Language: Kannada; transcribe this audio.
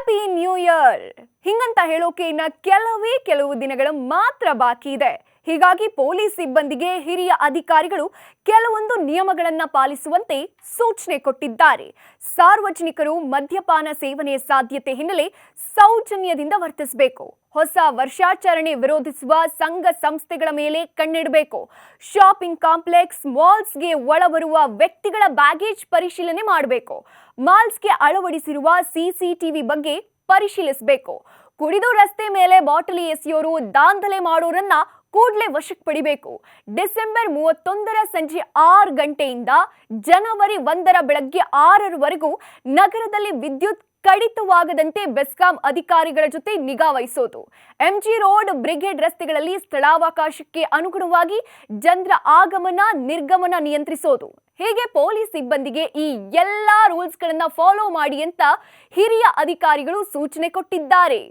ಹ್ಯಾಪಿ ನ್ಯೂ ಇಯರ್ ಹಿಂಗಂತ ಹೇಳೋಕೆ ಇನ್ನ ಕೆಲವು ದಿನಗಳು ಮಾತ್ರ ಬಾಕಿ ಇದೆ. ಹೀಗಾಗಿ ಪೊಲೀಸ್ ಸಿಬ್ಬಂದಿಗೆ ಹಿರಿಯ ಅಧಿಕಾರಿಗಳು ಕೆಲವೊಂದು ನಿಯಮಗಳನ್ನು ಪಾಲಿಸುವಂತೆ ಸೂಚನೆ ಕೊಟ್ಟಿದ್ದಾರೆ. ಸಾರ್ವಜನಿಕರು ಮದ್ಯಪಾನ ಸೇವನೆ ಸಾಧ್ಯತೆ ಹಿನ್ನೆಲೆ ಸೌಜನ್ಯದಿಂದ ವರ್ತಿಸಬೇಕು. ಹೊಸ ವರ್ಷಾಚರಣೆ ವಿರೋಧಿಸುವ ಸಂಘ ಸಂಸ್ಥೆಗಳ ಮೇಲೆ ಕಣ್ಣಿಡಬೇಕು. ಶಾಪಿಂಗ್ ಕಾಂಪ್ಲೆಕ್ಸ್, ಮಾಲ್ಸ್ಗೆ ಒಳಬರುವ ವ್ಯಕ್ತಿಗಳ ಬ್ಯಾಗೇಜ್ ಪರಿಶೀಲನೆ ಮಾಡಬೇಕು. ಮಾಲ್ಸ್ಗೆ ಅಳವಡಿಸಿರುವ ಸಿಸಿಟಿವಿ ಬಗ್ಗೆ ಪರಿಶೀಲಿಸಬೇಕು. ಕುಡಿದು ರಸ್ತೆ ಮೇಲೆ ಬಾಟಲಿ ಎಸೆಯೋರು, ದಾಂಧಲೆ ಮಾಡೋರನ್ನ ಕೂಡಲೇ ವಶಕ್ಕೆ ಪಡಿಬೇಕು. ಡಿಸೆಂಬರ್ 31ರ ಸಂಜೆ 6 ಗಂಟೆಯಿಂದ ಜನವರಿ 1ರ ಬೆಳಗ್ಗೆ 6ರವರೆಗೂ ನಗರದಲ್ಲಿ ವಿದ್ಯುತ್ ಕಡಿತವಾಗದಂತೆ ಬೆಸ್ಕಾಂ ಅಧಿಕಾರಿಗಳ ಜೊತೆ ನಿಗಾ ವಹಿಸೋದು. ಎಂಜಿ ರೋಡ್, ಬ್ರಿಗೇಡ್ ರಸ್ತೆಗಳಲ್ಲಿ ಸ್ಥಳಾವಕಾಶಕ್ಕೆ ಅನುಗುಣವಾಗಿ ಜನರ ಆಗಮನ ನಿರ್ಗಮನ ನಿಯಂತ್ರಿಸೋದು. ಹೀಗೆ ಪೊಲೀಸ್ ಸಿಬ್ಬಂದಿಗೆ ಈ ಎಲ್ಲಾ ರೂಲ್ಸ್ಗಳನ್ನ ಫಾಲೋ ಮಾಡಿ ಅಂತ ಹಿರಿಯ ಅಧಿಕಾರಿಗಳು ಸೂಚನೆ ಕೊಟ್ಟಿದ್ದಾರೆ.